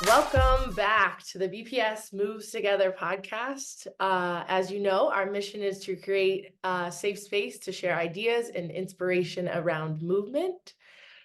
Welcome back to the BPS Moves Together podcast. As you know, our mission is to create a safe space to share ideas and inspiration around movement.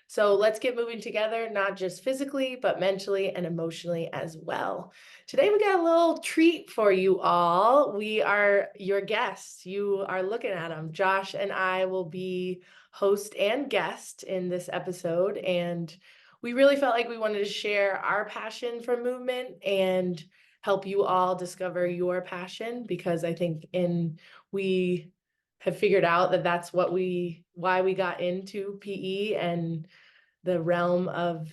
So let's get moving together, not just physically, but mentally and emotionally as well. Today, we got a little treat for you all. We are your guests. You are looking at them. Josh and I will be host and guest in this episode. And we really felt like we wanted to share our passion for movement and help you all discover your passion, because I think we have figured out that that's why we got into PE and the realm of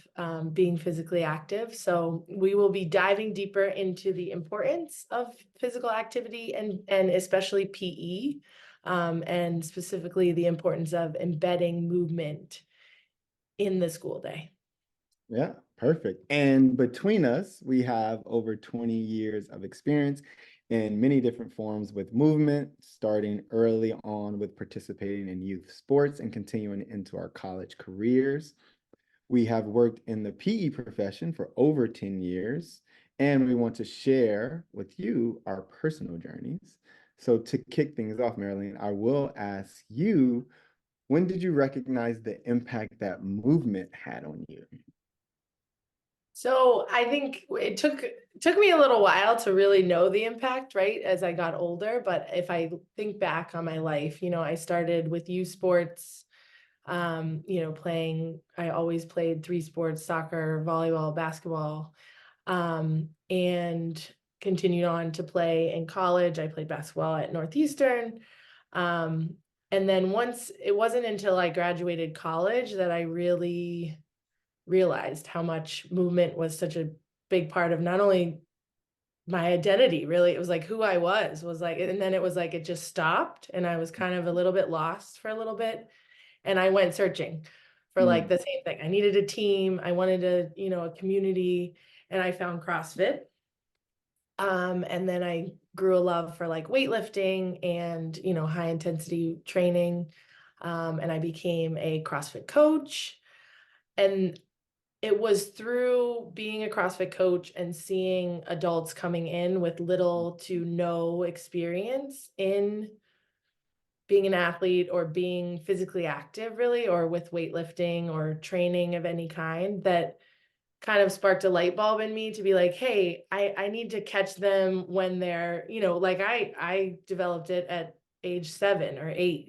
being physically active. So we will be diving deeper into the importance of physical activity and especially PE, and specifically the importance of embedding movement in the school day. Yeah, perfect. And between us, we have over 20 years of experience in many different forms with movement, starting early on with participating in youth sports and continuing into our college careers. We have worked in the PE profession for over 10 years, and we want to share with you our personal journeys. So to kick things off, Maralene, I will ask you, when did you recognize the impact that movement had on you? So I think it took me a little while to really know the impact, right, as I got older. But if I think back on my life, I started with youth sports, playing. I always played three sports: soccer, volleyball, basketball, and continued on to play in college. I played basketball at Northeastern. Um, and then once it wasn't until I graduated college that I really realized how much movement was such a big part of not only my identity, really, it was like who I was like, and then it was like it just stopped and I was kind of a little bit lost for a little bit. And I went searching for like Mm, the same thing. I needed a team, I wanted a community, and I found CrossFit. And then I grew a love for like weightlifting and high intensity training. And I became a CrossFit coach. And it was through being a CrossFit coach and seeing adults coming in with little to no experience in being an athlete or being physically active, really, or with weightlifting or training of any kind, that kind of sparked a light bulb in me to be like, hey, I need to catch them when they're, like I developed it at age 7 or 8,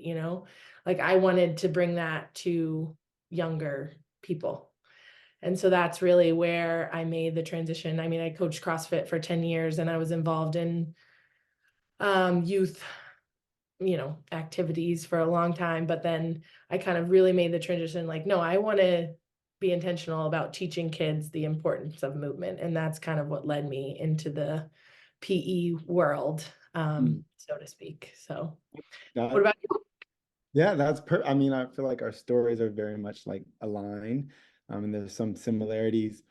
like I wanted to bring that to younger people. And so that's really where I made the transition. I mean, I coached CrossFit for 10 years and I was involved in youth, activities for a long time. But then I kind of really made the transition like, no, I want to be intentional about teaching kids the importance of movement. And that's kind of what led me into the PE world, mm. so to speak. So what That, about you? yeah, I mean, I feel like our stories are very much like aligned, and there's some similarities.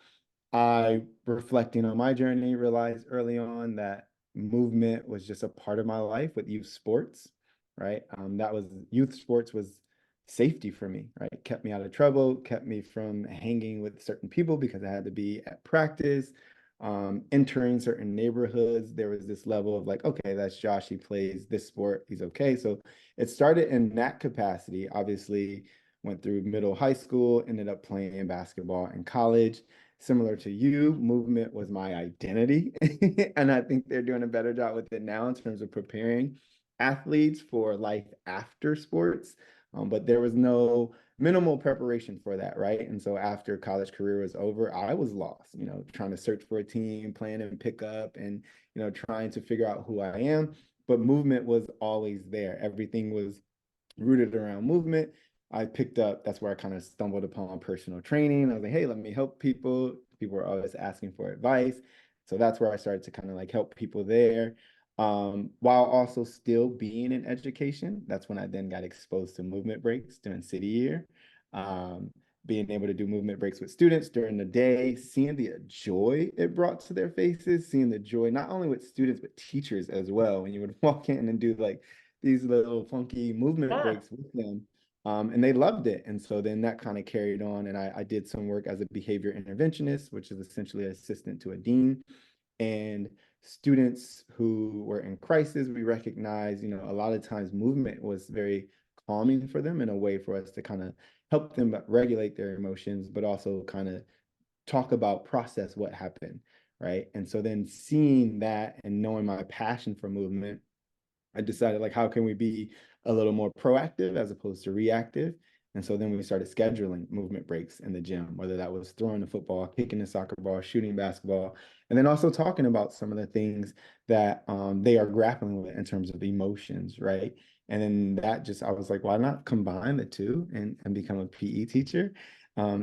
I, reflecting on my journey, realized early on that movement was just a part of my life with youth sports, right? That was youth sports was safety for me, right? It kept me out of trouble, kept me from hanging with certain people because I had to be at practice, entering certain neighborhoods. There was this level of like, okay, that's Josh. He plays this sport. He's okay. So it started in that capacity. Obviously, went through middle high school, ended up playing basketball in college. Similar to you, movement was my identity. And I think they're doing a better job with it now in terms of preparing athletes for life after sports. But there was no minimal preparation for that, right? And so after college career was over, I was lost, trying to search for a team, playing in pickup, and trying to figure out who I am. But movement was always there. Everything was rooted around movement. I picked up, that's where I kind of stumbled upon personal training. I was like, hey, let me help people. People were always asking for advice. So that's where I started to kind of like help people there. While also still being in education. That's when I then got exposed to movement breaks during city year. Being able to do movement breaks with students during the day, seeing the joy it brought to their faces, seeing the joy not only with students, but teachers as well. When you would walk in and do like these little funky movement Yeah. breaks with them. And they loved it. And so then that kind of carried on. And I did some work as a behavior interventionist, which is essentially an assistant to a dean. And students who were in crisis, we recognize, a lot of times movement was very calming for them, in a way for us to kind of help them regulate their emotions, but also kind of talk about, process what happened, right? And so then seeing that and knowing my passion for movement, I decided, like, how can we be a little more proactive as opposed to reactive? And so then we started scheduling movement breaks in the gym, whether that was throwing the football, kicking the soccer ball, shooting basketball, and then also talking about some of the things that they are grappling with in terms of emotions, right? And then that just, I was like, why not combine the two and become a PE teacher?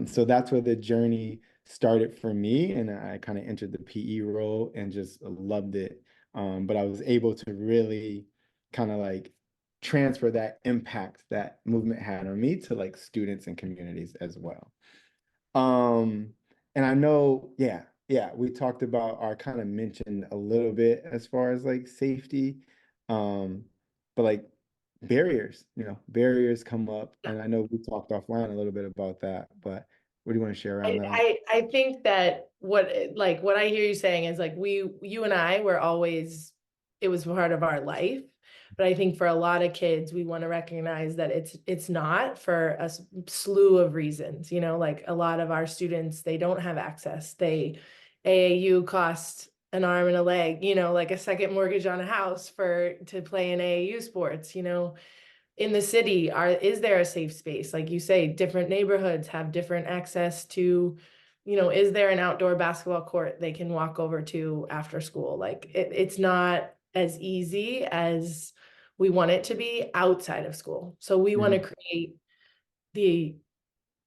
So that's where the journey started for me. And I kind of entered the PE role and just loved it. But I was able to really kind of like transfer that impact that movement had on me to like students and communities as well. Um, and I know, yeah, we talked about, our kind of mentioned a little bit as far as like safety, um, but like barriers come up, and I know we talked offline a little bit about that, but what do you want to share around that? I think that what I hear you saying is like you and I were always, it was part of our life. But I think for a lot of kids, we want to recognize that it's not, for a slew of reasons. Like a lot of our students, they don't have access. AAU costs an arm and a leg, like a second mortgage on a house to play in AAU sports. In the city, is there a safe space? Like you say, different neighborhoods have different access to, is there an outdoor basketball court they can walk over to after school? Like it's not as easy as we want it to be outside of school. So we want to Mhm, create the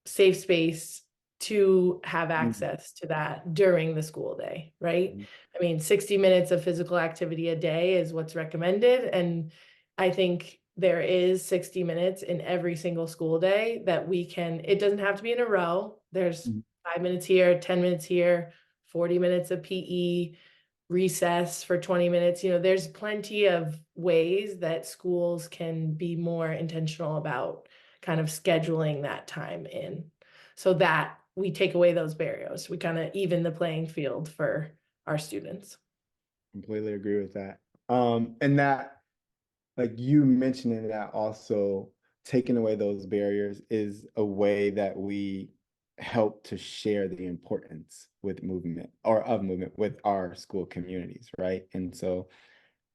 safe space to have mhm, access to that during the school day, right? mhm, I mean, 60 minutes of physical activity a day is what's recommended. And I think there is 60 minutes in every single school day that it doesn't have to be in a row. There's mhm, 5 minutes here, 10 minutes here, 40 minutes of PE, recess for 20 minutes. There's plenty of ways that schools can be more intentional about kind of scheduling that time in, so that we take away those barriers. We kind of even the playing field for our students. completely agree with that. And that, like you mentioning that, also taking away those barriers is a way that we help to share the importance with movement, or of movement, with our school communities, right? And so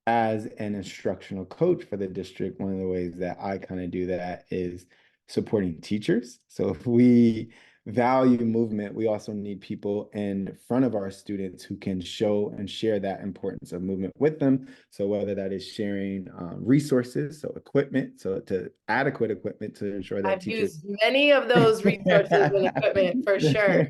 as an instructional coach for the district, one of the ways that I kind of do that is supporting teachers. So if we value movement, we also need people in front of our students who can show and share that importance of movement with them. So whether that is sharing resources, so equipment, so to adequate equipment to ensure that I've teachers used many of those resources and equipment for sure.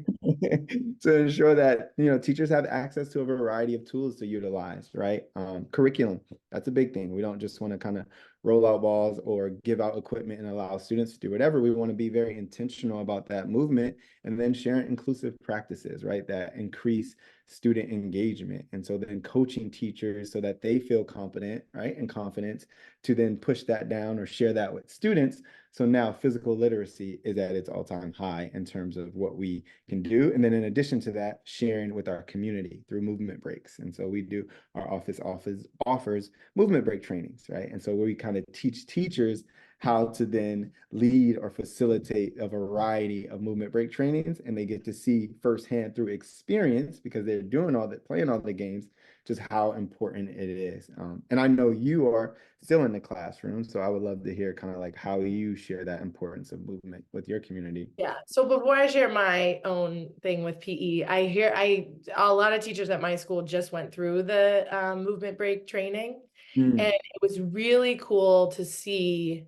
to ensure that teachers have access to a variety of tools to utilize, right? Curriculum, that's a big thing. We don't just want to kind of roll out balls or give out equipment and allow students to do whatever. We want to be very intentional about that movement, and then sharing inclusive practices, right, that increase student engagement. And so then coaching teachers so that they feel competent, right, and confident to then push that down or share that with students. So now physical literacy is at its all-time high in terms of what we can do. And then in addition to that, sharing with our community through movement breaks. And so we do, our office offers movement break trainings, right? And so we kind of teach teachers how to then lead or facilitate a variety of movement break trainings, and they get to see firsthand through experience, because they're doing all that, playing all the games, just how important it is. And I know you are still in the classroom, so I would love to hear kind of like how you share that importance of movement with your community. Yeah. So before I share my own thing with PE, a lot of teachers at my school just went through the movement break training, and Mm, it was really cool to see,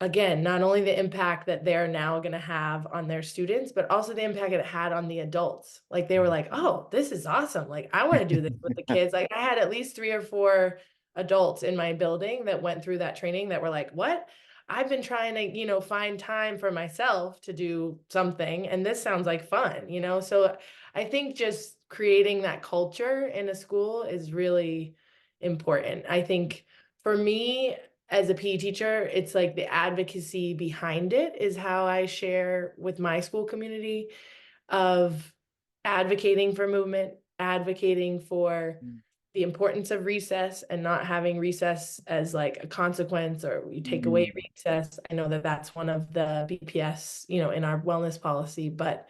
again, not only the impact that they're now going to have on their students, but also the impact it had on the adults. Like they were like, oh, this is awesome. Like I want to do this with the kids. Like I had at least 3 or 4 adults in my building that went through that training that were like, what? I've been trying to, find time for myself to do something, and this sounds like fun. So I think just creating that culture in a school is really important. I think for me, as a PE teacher, it's like the advocacy behind it is how I share with my school community of advocating for movement, advocating for Mm. the importance of recess and not having recess as like a consequence or you take away Mm. recess. I know that that's one of the BPS, in our wellness policy, but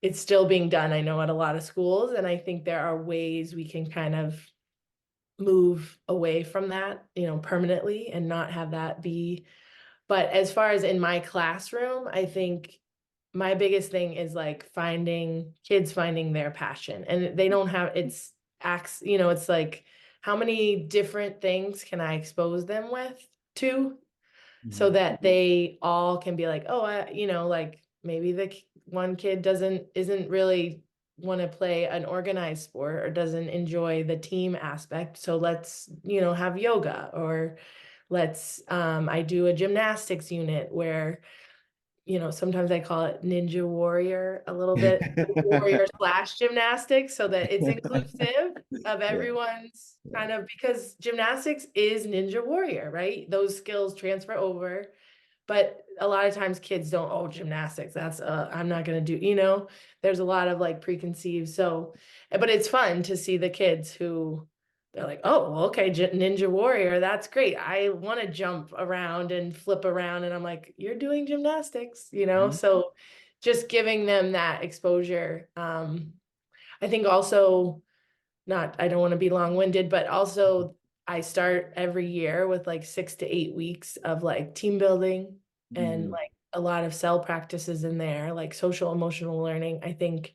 it's still being done, I know, at a lot of schools. And I think there are ways we can kind of move away from that, permanently and not have that be. But as far as in my classroom, I think my biggest thing is like finding kids finding their passion. And they don't have it's acts, it's like how many different things can I expose them with to so Mm. that they all can be like, oh, like maybe one kid isn't really want to play an organized sport or doesn't enjoy the team aspect. So let's, have yoga or let's I do a gymnastics unit where sometimes I call it Ninja Warrior a little bit, warrior slash gymnastics, so that it's inclusive of Yeah, everyone's yeah. kind of, because gymnastics is Ninja Warrior, right? Those skills transfer over. But a lot of times kids don't, oh, gymnastics, that's I'm not gonna do, there's a lot of like preconceived. So, but it's fun to see the kids who they're like, oh, well, okay, Ninja Warrior, that's great. I want to jump around and flip around. And I'm like, you're doing gymnastics, Mhm. So just giving them that exposure. I think also not, I don't want to be long-winded, but also I start every year with like 6 to 8 weeks of like team building and Mm. like a lot of cell practices in there, like social emotional learning. I think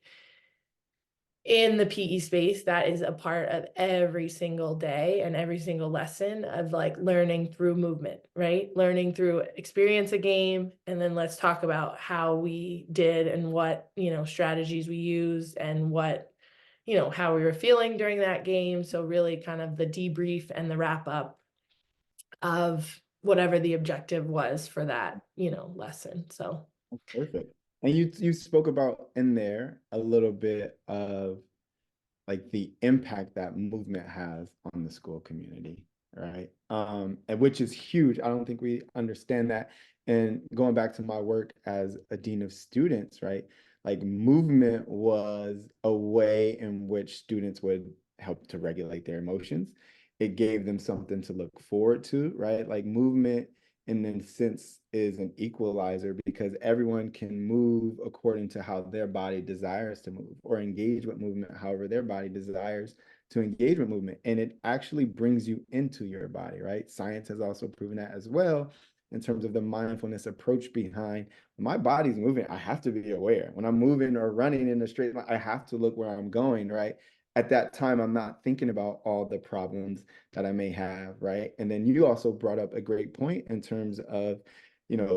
in the PE space, that is a part of every single day and every single lesson of like learning through movement, right? Learning through experience a game, and then let's talk about how we did and what, strategies we used and what, how we were feeling during that game. So really kind of the debrief and the wrap up of whatever the objective was for that, lesson. So Perfect. And you spoke about in there a little bit of like the impact that movement has on the school community, right? And which is huge. I don't think we understand that. And going back to my work as a dean of students, right? Like movement was a way in which students would help to regulate their emotions. It gave them something to look forward to, right? Like movement in a sense is an equalizer because everyone can move according to how their body desires to move or engage with movement however their body desires to engage with movement, and it actually brings you into your body, right? Science has also proven that as well in terms of the mindfulness approach behind when my body's moving. I have to be aware when I'm moving or running in a straight line. I have to look where I'm going, right? At that time I'm not thinking about all the problems that I may have, right? And then you also brought up a great point in terms of,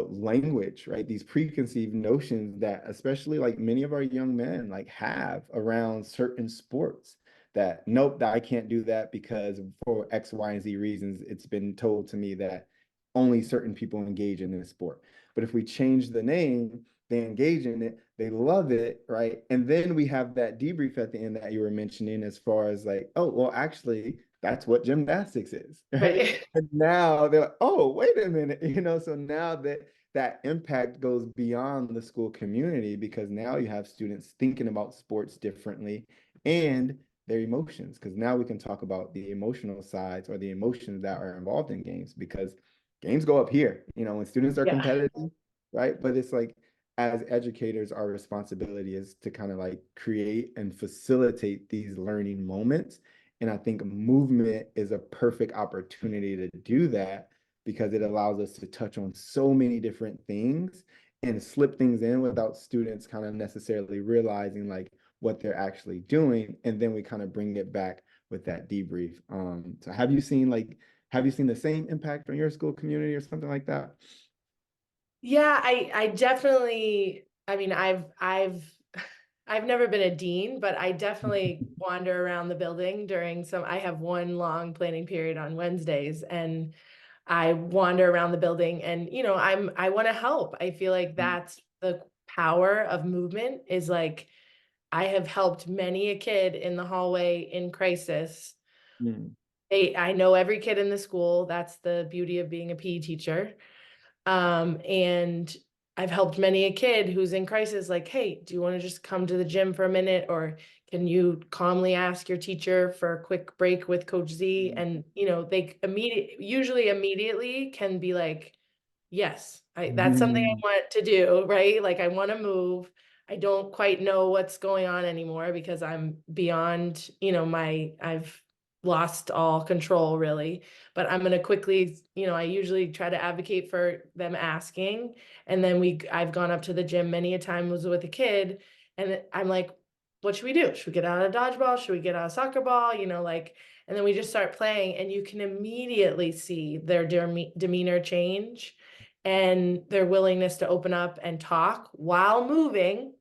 language, right? These preconceived notions that especially like many of our young men like have around certain sports that nope, that I can't do that because for X, Y, and Z reasons, it's been told to me that only certain people engage in this sport. But if we change the name, they engage in it, they love it, right? And then we have that debrief at the end that you were mentioning as far as like, oh, well, actually, that's what gymnastics is, right? right. And now they're like, oh, wait a minute, so now that impact goes beyond the school community because now you have students thinking about sports differently and their emotions. Because now we can talk about the emotional sides or the emotions that are involved in games because games go up here, when students are Yeah. competitive, right? But it's like as educators, our responsibility is to kind of like create and facilitate these learning moments. And I think movement is a perfect opportunity to do that because it allows us to touch on so many different things and slip things in without students kind of necessarily realizing like what they're actually doing. And then we kind of bring it back with that debrief. So have you seen the same impact on your school community or something like that? Yeah, I definitely, I mean, I've never been a dean, but I definitely wander around the building during I have one long planning period on Wednesdays, and I wander around the building and, I want to help. I feel like that's the power of movement is like I have helped many a kid in the hallway in crisis Mm. I know every kid in the school. That's the beauty of being a PE teacher. And I've helped many a kid who's in crisis, like, hey, do you want to just come to the gym for a minute? Or can you calmly ask your teacher for a quick break with Coach Z? And, they usually immediately can be like, yes, that's something I Mhm. want to do, right? Like I want to move. I don't quite know what's going on anymore because I'm beyond, I've lost all control really, but I'm going to quickly, I usually try to advocate for them asking. And then I've gone up to the gym many a time was with a kid and I'm like, what should we do? Should we get out a dodgeball? Should we get out a soccer ball? And then we just start playing and you can immediately see their demeanor change and their willingness to open up and talk while moving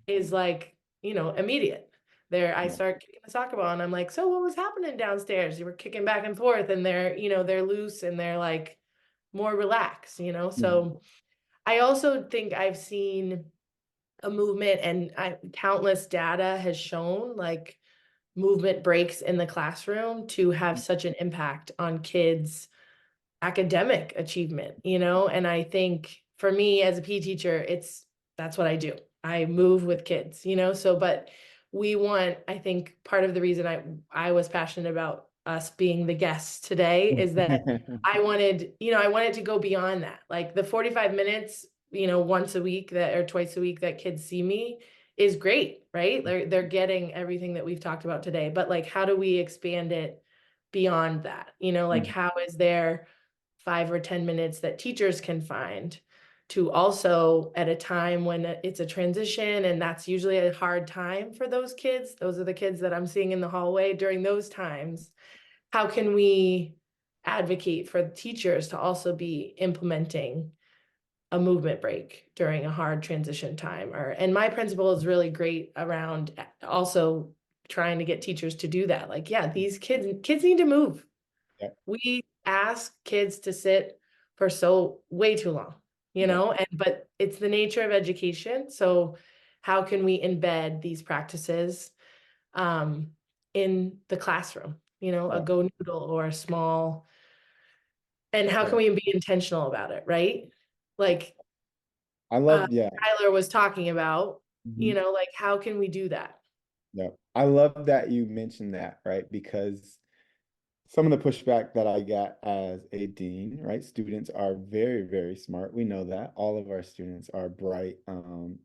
is like, immediate. I Yeah. start kicking the soccer ball and I'm like, so what was happening downstairs? You were kicking back and forth and they're loose and they're like more relaxed. Mhm. So I also think I've seen a movement and countless data has shown like movement breaks in the classroom to have such an impact on kids' academic achievement. And I think for me as a PE teacher, that's what I do. I move with kids. So but I think part of the reason I was passionate about us being the guests today is that I wanted to go beyond that. Like the 45 minutes, once a week that or twice a week that kids see me is great, right? They're getting everything that we've talked about today. But like how do we expand it beyond that? Like Mhm. how is there 5 or 10 minutes that teachers can find to also at a time when it's a transition and that's usually a hard time for those kids. Those are the kids that I'm seeing in the hallway during those times. How can we advocate for teachers to also be implementing a movement break during a hard transition time? And my principal is really great around also trying to get teachers to do that. Like, yeah, these kids need to move. Yeah. We ask kids to sit for so way too long, Yeah. but it's the nature of education. So how can we embed these practices um, in the classroom? A Yeah. go noodle or a small, and how can Yeah. we be intentional about it, right? Like I love, yeah. Tyler was talking about, Mhm. like how can we do that? Yeah. I love that you mentioned that, right? Because some of the pushback that I got as a dean, right? Students are very, very smart. We know that. All of our students are bright.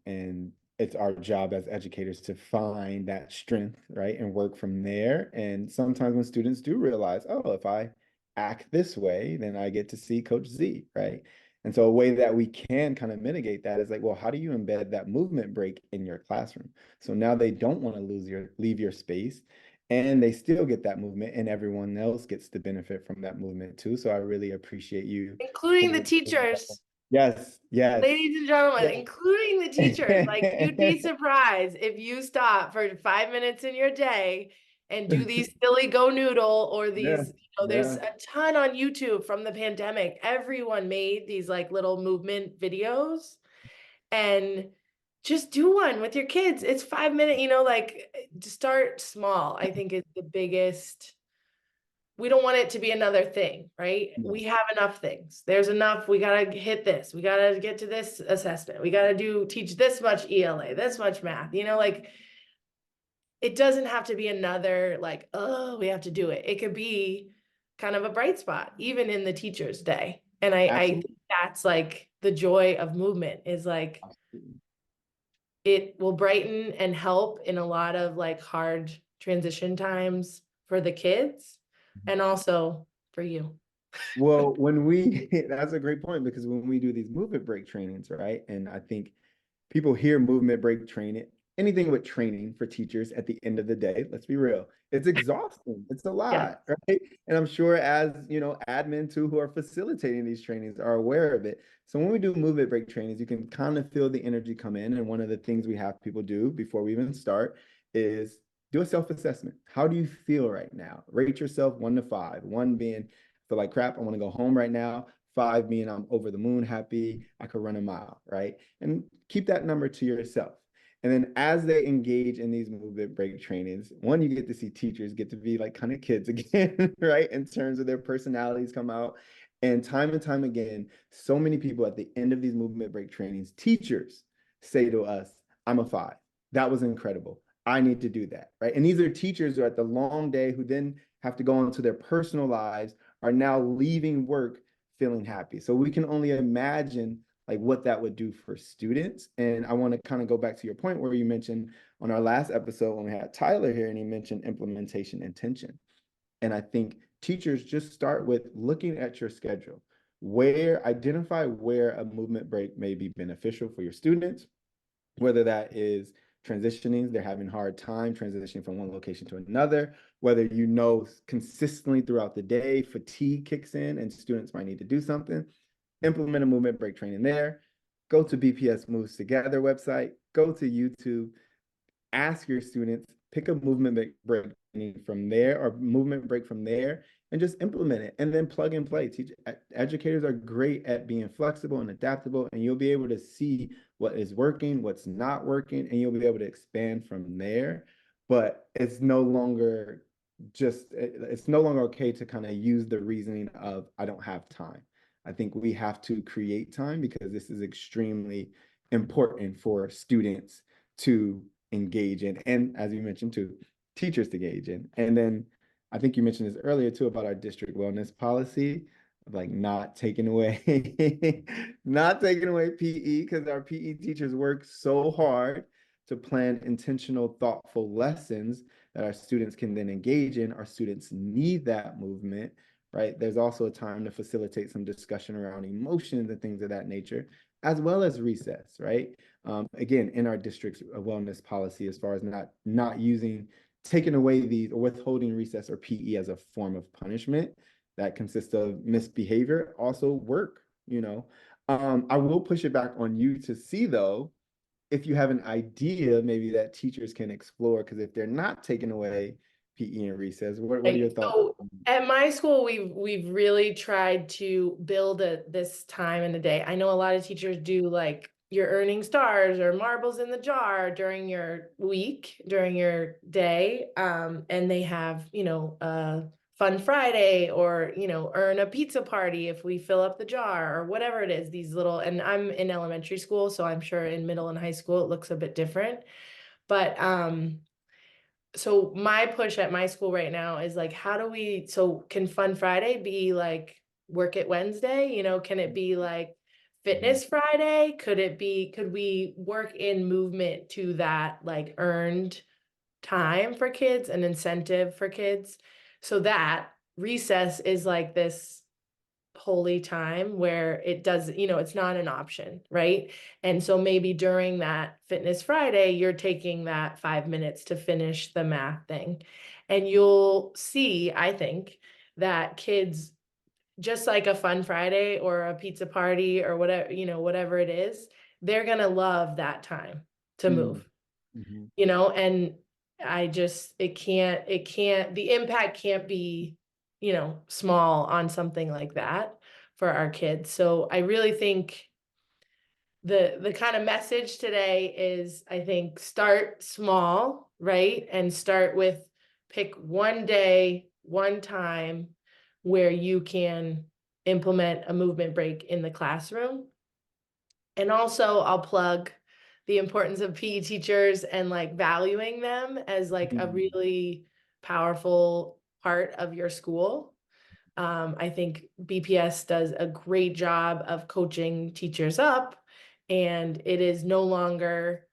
And it's our job as educators to find that strength, right? And work from there. And sometimes when students do realize, oh, if I act this way, then I get to see Coach Z, right? And so a way that we can kind of mitigate that is like, well, how do you embed that movement break in your classroom? So now they don't want to leave your space and they still get that movement and everyone else gets the benefit from that movement too. So I really appreciate you Including the for teachers. yes, yes. Ladies and gentlemen, Yeah. including the teachers, like you'd be surprised if you stop for 5 minutes in your day and do these silly go noodle or Yeah, there's yeah, a ton on YouTube from the pandemic. Everyone made these like little movement videos and just do one with your kids. It's 5 minutes, like to start small, I think is the biggest. We don't want it to be another thing, right? yeah. We have enough things. There's enough. We got to hit this. We got to get to this assessment. We got to teach this much ELA, this much math. Like it doesn't have to be another, like, oh, we have to do it. It could be kind of a bright spot, even in the teacher's day. And I think Absolutely. that's like the joy of movement is like Absolutely. it will brighten and help in a lot of like hard transition times for the kids and also for you. Well, when we, that's a great point because when we do these movement break trainings, right? And I think people hear movement break training, anything with training for teachers at the end of the day, let's be real, it's exhausting. It's a Yeah. lot, right? And I'm sure as, admin too, who are facilitating these trainings are aware of it. So when we do movement break trainings, you can kind of feel the energy come in. And one of the things we have people do before we even start is do a self-assessment. How do you feel right now? Rate yourself 1 to 5, 1 being feel like crap, I want to go home right now. 5 being I'm over the moon happy, I could run a mile, right? And keep that number to yourself. And then as they engage in these movement break trainings, one, you get to see teachers get to be like kind of kids again, right? In terms of their personalities come out. And time again, so many people at the end of these movement break trainings, teachers say to us, I'm a 5. That was incredible. I need to do that, right? And these are teachers who are at the long day who then have to go on to their personal lives, are now leaving work feeling happy. So we can only imagine like what that would do for students. And I want to kind of go back to your point where you mentioned on our last episode when we had Tyler here and he mentioned implementation intention. And I think teachers just start with looking at your schedule, where identify where a movement break may be beneficial for your students, whether that is transitioning, they're having hard time transitioning from one location to another, whether you know consistently throughout the day, fatigue kicks in and students might need to do something, implement a movement break training there, go to BPS Moves Together website, go to YouTube, ask your students, pick a movement break from there or movement break from there and just implement it and then plug and play. Educators are great at being flexible and adaptable, and you'll be able to see what is working, what's not working, and you'll be able to expand from there. But it's no longer okay to kind of use the reasoning of I don't have time. I think we have to create time because this is extremely important for students to engage in, and as you mentioned too, teachers to engage in. And then I think you mentioned this earlier too about our district wellness policy, like not taking away not taking away PE because our PE teachers work so hard to plan intentional, thoughtful lessons that our students can then engage in. Our students need that movement, right? There's also a time to facilitate some discussion around emotions and things of that nature, as well as recess, right? Again, in our district's wellness policy, as far as not using, taking away these or withholding recess or PE as a form of punishment that consists of misbehavior, also work, you know. I will push it back on you to see though, if you have an idea maybe that teachers can explore, because if they're not taking away PE and recess, what are your thoughts? So at my school, we've really tried to build this time in the day. I know a lot of teachers do like you're earning stars or marbles in the jar during your week, during your day. And they have, a fun Friday or, earn a pizza party if we fill up the jar or whatever it is, these little, and I'm in elementary school, so I'm sure in middle and high school it looks a bit different. But so my push at my school right now is like, so can Fun Friday be like Work It Wednesday? Can it be like Fitness Friday? Could we work in movement to that like earned time for kids, an incentive for kids, so that recess is like this holy time where it does, it's not an option, right? And so maybe during that Fitness Friday, you're taking that 5 minutes to finish the math thing. And you'll see, I think, that kids, just like a Fun Friday or a pizza party or whatever, whatever it is, they're gonna love that time to move, Mm-hmm. and the impact can't be, small on something like that for our kids. So I really think the kind of message today is, I think, start small, right? And start with pick one day, one time where you can implement a movement break in the classroom. And also I'll plug the importance of PE teachers and like valuing them as like a really powerful part of your school. I think BPS does a great job of coaching teachers up, and it is no longer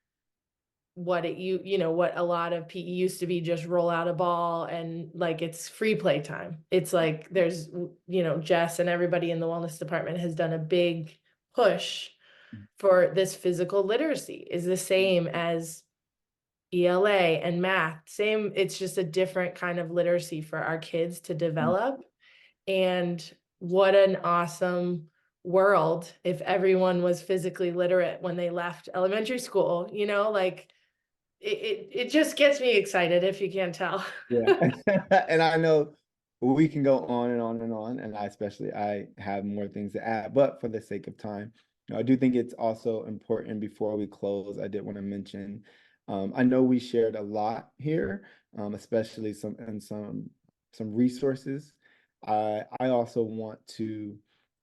what what a lot of PE used to be, just roll out a ball and like it's free play time. It's like there's, Jess and everybody in the wellness department has done a big push for this physical literacy is the same as ELA and math. Same, it's just a different kind of literacy for our kids to develop. And what an awesome world if everyone was physically literate when they left elementary school, like it just gets me excited if you can't tell. Yeah. And I know we can go on and on and on, and I have more things to add, but for the sake of time, I do think it's also important before we close. I did want to mention, I know we shared a lot here, especially some resources. I also want to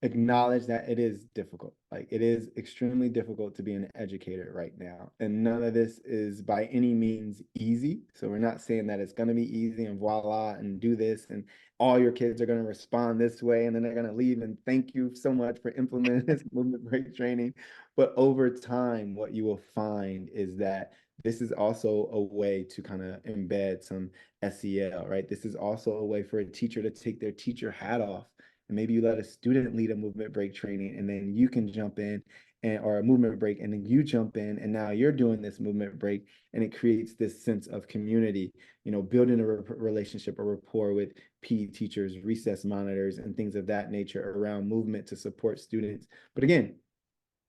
acknowledge that it is difficult. Like it is extremely difficult to be an educator right now, and none of this is by any means easy. So we're not saying that it's going to be easy and voila and do this and all your kids are going to respond this way and then they're going to leave and thank you so much for implementing this movement break training. But over time, what you will find is that this is also a way to kind of embed some SEL, right? This is also a way for a teacher to take their teacher hat off. And maybe you let a student lead a movement break training and then you can jump in and or a movement break and then you jump in and now you're doing this movement break and it creates this sense of community, building a relationship or rapport with PE teachers, recess monitors, and things of that nature around movement to support students. But again,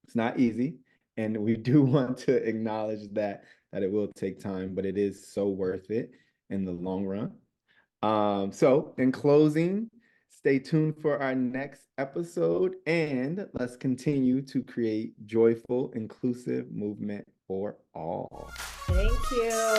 it's not easy. And we do want to acknowledge that it will take time, but it is so worth it in the long run. So in closing, stay tuned for our next episode and let's continue to create joyful, inclusive movement for all. Thank you.